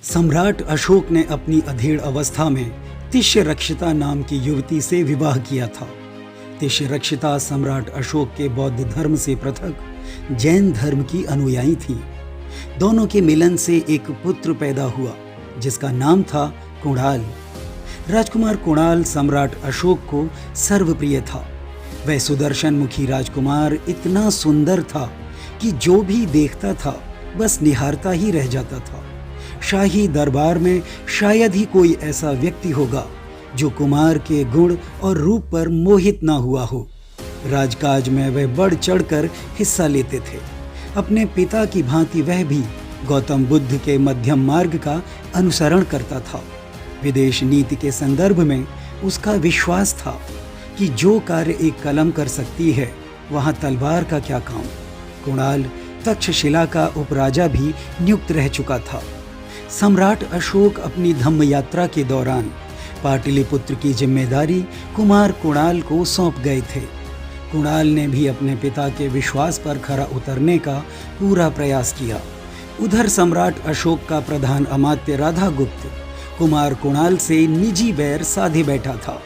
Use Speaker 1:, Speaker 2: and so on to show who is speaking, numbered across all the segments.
Speaker 1: सम्राट अशोक ने अपनी अधेड़ अवस्था में तिष्यरक्षिता नाम की युवती से विवाह किया था। तिष्यरक्षिता सम्राट अशोक के बौद्ध धर्म से पृथक जैन धर्म की अनुयायी थी। दोनों के मिलन से एक पुत्र पैदा हुआ जिसका नाम था कुणाल। राजकुमार कुणाल सम्राट अशोक को सर्वप्रिय था। वह सुदर्शन मुखी राजकुमार इतना सुंदर था कि जो भी देखता था बस निहारता ही रह जाता था। शाही दरबार में शायद ही कोई ऐसा व्यक्ति होगा जो कुमार के गुण और रूप पर मोहित ना हुआ हो। राजकाज में वह बढ़ चढ़कर हिस्सा लेते थे। अपने पिता की भांति वह भी गौतम बुद्ध के मध्यम मार्ग का अनुसरण करता था। विदेश नीति के संदर्भ में उसका विश्वास था कि जो कार्य एक कलम कर सकती है वहां तलवार का क्या काम। कुणाल तक्षशिला का उपराजा भी नियुक्त रह चुका था। सम्राट अशोक अपनी धम्म यात्रा के दौरान पाटलिपुत्र की जिम्मेदारी कुमार कुणाल को सौंप गए थे। कुणाल ने भी अपने पिता के विश्वास पर खरा उतरने का पूरा प्रयास किया। उधर सम्राट अशोक का प्रधान अमात्य राधागुप्त कुमार कुणाल से निजी बैर साधे बैठा था।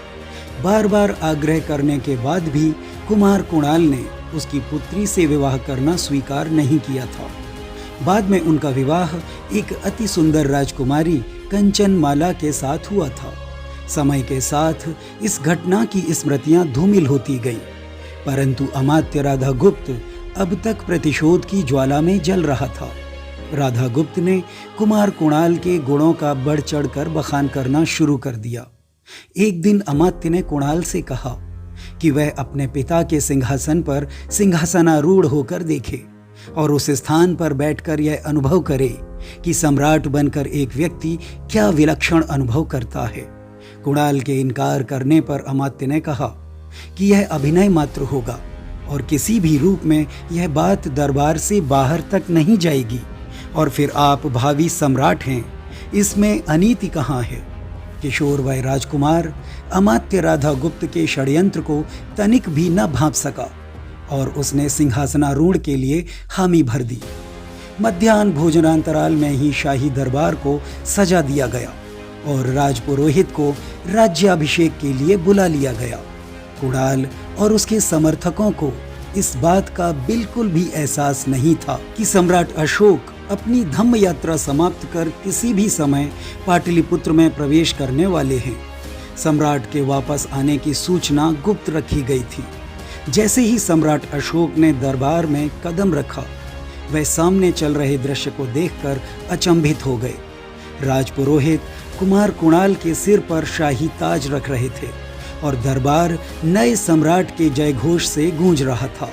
Speaker 1: बार बार आग्रह करने के बाद भी कुमार कुणाल ने उसकी पुत्री से विवाह करना स्वीकार नहीं किया था। बाद में उनका विवाह एक अति सुंदर राजकुमारी कंचनमाला के साथ हुआ था। समय के साथ इस घटना की स्मृतियां धूमिल होती गईं, परंतु अमात्य राधागुप्त अब तक प्रतिशोध की ज्वाला में जल रहा था। राधागुप्त ने कुमार कुणाल के गुणों का बढ़ चढ़कर बखान करना शुरू कर दिया। एक दिन अमात्य ने कुणाल से कहा कि वह अपने पिता के सिंहासन पर सिंहासनारूढ़ होकर देखे और उस स्थान पर बैठकर यह अनुभव करे कि सम्राट बनकर एक व्यक्ति क्या विलक्षण अनुभव करता है। कुणाल के इनकार करने पर अमात्य ने कहा कि यह अभिनय मात्र होगा और किसी भी रूप में यह बात दरबार से बाहर तक नहीं जाएगी, और फिर आप भावी सम्राट हैं, इसमें अनीति कहाँ है। किशोर वह राजकुमार अमात्य राधागुप्त के षड्यंत्र को तनिक भी न भांप सका और उसने सिंहासनारूढ़ के लिए हामी भर दी। मध्याह्न भोजनांतराल में ही शाही दरबार को सजा दिया गया और राजपुरोहित को राज्याभिषेक के लिए बुला लिया गया। कुणाल और उसके समर्थकों को इस बात का बिल्कुल भी एहसास नहीं था कि सम्राट अशोक अपनी धम्म यात्रा समाप्त कर किसी भी समय पाटलिपुत्र में प्रवेश करने वाले हैं। सम्राट के वापस आने की सूचना गुप्त रखी गई थी। जैसे ही सम्राट अशोक ने दरबार में कदम रखा, वह सामने चल रहे दृश्य को देखकर अचंभित हो गए। राजपुरोहित कुमार कुणाल के सिर पर शाही ताज रख रहे थे और दरबार नए सम्राट के जयघोष से गूंज रहा था।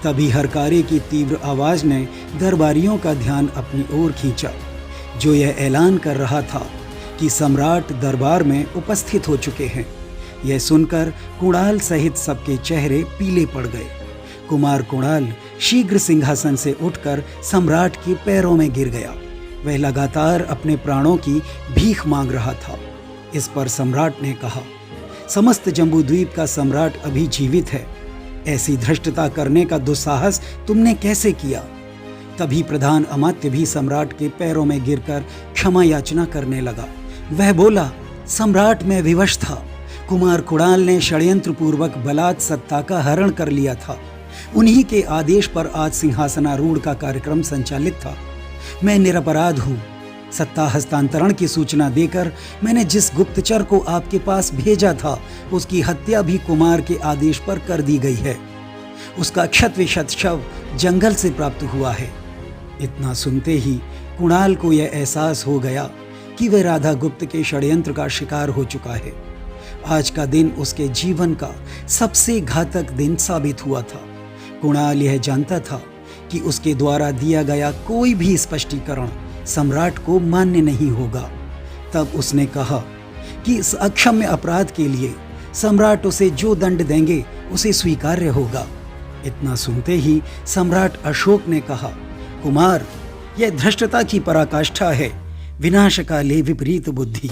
Speaker 1: तभी हरकारे की तीव्र आवाज ने दरबारियों का ध्यान अपनी ओर खींचा, जो यह ऐलान कर रहा था कि सम्राट दरबार में उपस्थित हो चुके हैं। यह सुनकर कुणाल सहित सबके चेहरे पीले पड़ गए। कुमार कुणाल शीघ्र सिंहासन से उठकर सम्राट के पैरों में गिर गया। वह लगातार अपने प्राणों की भीख मांग रहा था। इस पर सम्राट ने कहा, समस्त जम्बूद्वीप का सम्राट अभी जीवित है। ऐसी धृष्टता करने का दुस्साहस तुमने कैसे किया? तभी प्रधान अमात्य भी सम्राट के पैरों में गिरकर क्षमा याचना करने लगा। वह बोला, सम्राट में विवश था। कुमार कुणाल ने षड्यंत्र पूर्वक बलात् सत्ता का हरण कर लिया था। उन्हीं के आदेश पर आज सिंहासनारूढ़ का कार्यक्रम संचालित था। मैं निरपराध हूँ। सत्ता हस्तांतरण की सूचना देकर मैंने जिस गुप्तचर को आपके पास भेजा था, उसकी हत्या भी कुमार के आदेश पर कर दी गई है। उसका क्षत-विक्षत शव जंगल से प्राप्त हुआ है। इतना सुनते ही कुणाल को यह एहसास हो गया कि वह राधागुप्त के षड्यंत्र का शिकार हो चुका है। आज का दिन उसके जीवन का सबसे घातक दिन साबित हुआ था। कुणाल यह जानता था कि उसके द्वारा दिया गया कोई भी स्पष्टीकरण सम्राट को मान्य नहीं होगा। तब उसने कहा कि इस अक्षम्य अपराध के लिए सम्राट उसे जो दंड देंगे उसे स्वीकार्य होगा। इतना सुनते ही सम्राट अशोक ने कहा, कुमार, यह धृष्टता की पराकाष्ठा है, विनाशकाले विपरीत बुद्धि।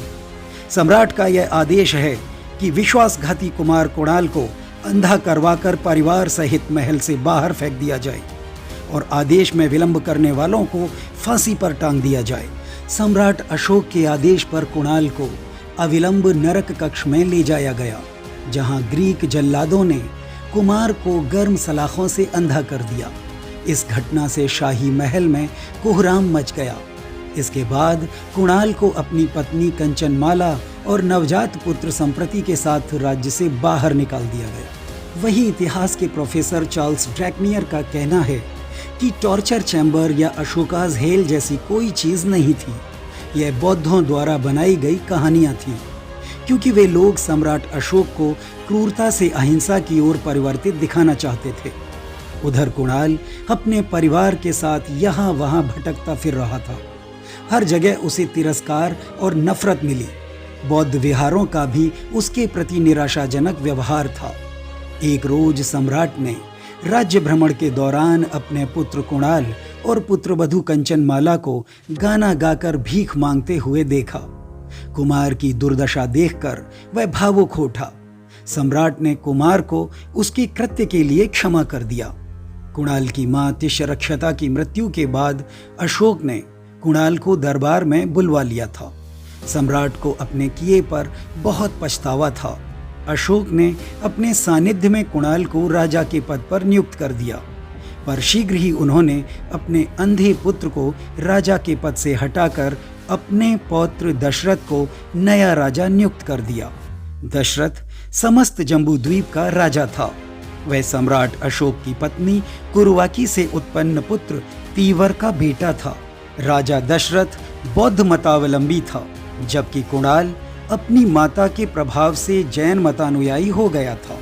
Speaker 1: सम्राट का यह आदेश है कि विश्वासघाती कुमार कुणाल को अंधा करवाकर परिवार सहित महल से बाहर फेंक दिया जाए और आदेश में विलंब करने वालों को फांसी पर टांग दिया जाए। सम्राट अशोक के आदेश पर कुणाल को अविलंब नरक कक्ष में ले जाया गया, जहां ग्रीक जल्लादों ने कुमार को गर्म सलाखों से अंधा कर दिया। इस घटना से शाही महल में कोहराम मच गया। इसके बाद कुणाल को अपनी पत्नी कंचनमाला और नवजात पुत्र संप्रति के साथ राज्य से बाहर निकाल दिया गया। वहीं इतिहास के प्रोफेसर चार्ल्स ड्रैकनियर का कहना है कि टॉर्चर चैम्बर या अशोकाज हेल जैसी कोई चीज नहीं थी। यह बौद्धों द्वारा बनाई गई कहानियां थीं, क्योंकि वे लोग सम्राट अशोक को क्रूरता से अहिंसा की ओर परिवर्तित दिखाना चाहते थे। उधर कुणाल अपने परिवार के साथ यहाँ वहाँ भटकता फिर रहा था। हर जगह उसे तिरस्कार और नफरत मिली। बौद्ध विहारों का भी उसके प्रति निराशाजनक व्यवहार था। एक रोज सम्राट ने राज्य भ्रमण के दौरान अपने पुत्र कुणाल और पुत्रवधू कंचनमाला को गाना गाकर भीख मांगते हुए देखा। कुमार की दुर्दशा देखकर वह भावुक उठा। सम्राट ने कुमार को उसके कृत्य के लिए क्षमा कर दिया। कुणाल की मां तिष्यरक्षता की मृत्यु के बाद अशोक ने कुणाल को दरबार में बुलवा लिया था। सम्राट को अपने किए पर बहुत पछतावा था। अशोक ने अपने सानिध्य में कुणाल को राजा के पद पर नियुक्त कर दिया, पर शीघ्र ही उन्होंने अपने अंधे पुत्र को राजा के पद से हटाकर अपने पौत्र दशरथ को नया राजा नियुक्त कर दिया। दशरथ समस्त जम्बूद्वीप का राजा था। वह सम्राट अशोक की पत्नी कुरुवाकी से उत्पन्न पुत्र तीवर का बेटा था। राजा दशरथ बौद्ध मतावलंबी था, जबकि कुणाल अपनी माता के प्रभाव से जैन मतानुयायी हो गया था।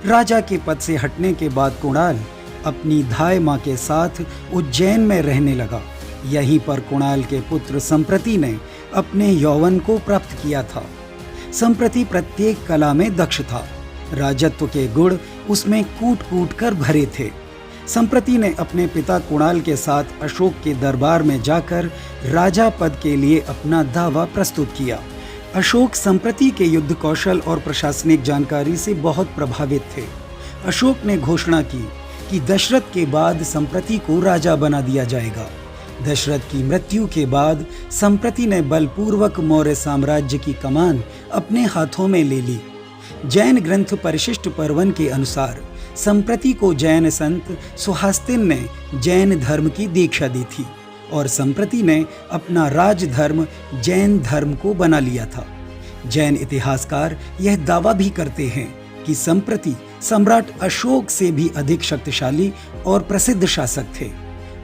Speaker 1: राजा के पद से हटने के बाद कुणाल अपनी धाय माँ के साथ उज्जैन में रहने लगा। यहीं पर कुणाल के पुत्र संप्रति ने अपने यौवन को प्राप्त किया था। संप्रति प्रत्येक कला में दक्ष था। राजत्व के गुण उसमें कूट कूट कर भरे थे। संप्रति ने अपने पिता कुणाल के साथ अशोक के दरबार में जाकर राजा पद के लिए अपना दावा प्रस्तुत किया। अशोक संप्रति के युद्ध कौशल और प्रशासनिक जानकारी से बहुत प्रभावित थे। अशोक ने घोषणा की कि दशरथ के बाद संप्रति को राजा बना दिया जाएगा। दशरथ की मृत्यु के बाद संप्रति ने बलपूर्वक मौर्य साम्राज्य की कमान अपने हाथों में ले ली। जैन ग्रंथ परिशिष्ट पर्वन के अनुसार संप्रति को जैन संत सुहास्तिन ने जैन धर्म की दीक्षा दी थी और संप्रति ने अपना राजधर्म जैन धर्म को बना लिया था। जैन इतिहासकार यह दावा भी करते हैं कि संप्रति सम्राट अशोक से भी अधिक शक्तिशाली और प्रसिद्ध शासक थे।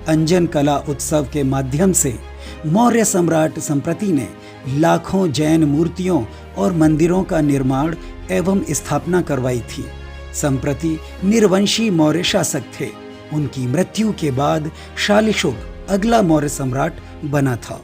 Speaker 1: अंजन कला उत्सव के माध्यम से मौर्य सम्राट संप्रति ने लाखों जैन मूर्तियों और मंदिरों का निर्माण एवं स्थापना करवाई थी। संप्रति निर्वंशी मौर्य शासक थे। उनकी मृत्यु के बाद शालिशुग अगला मौर्य सम्राट बना था।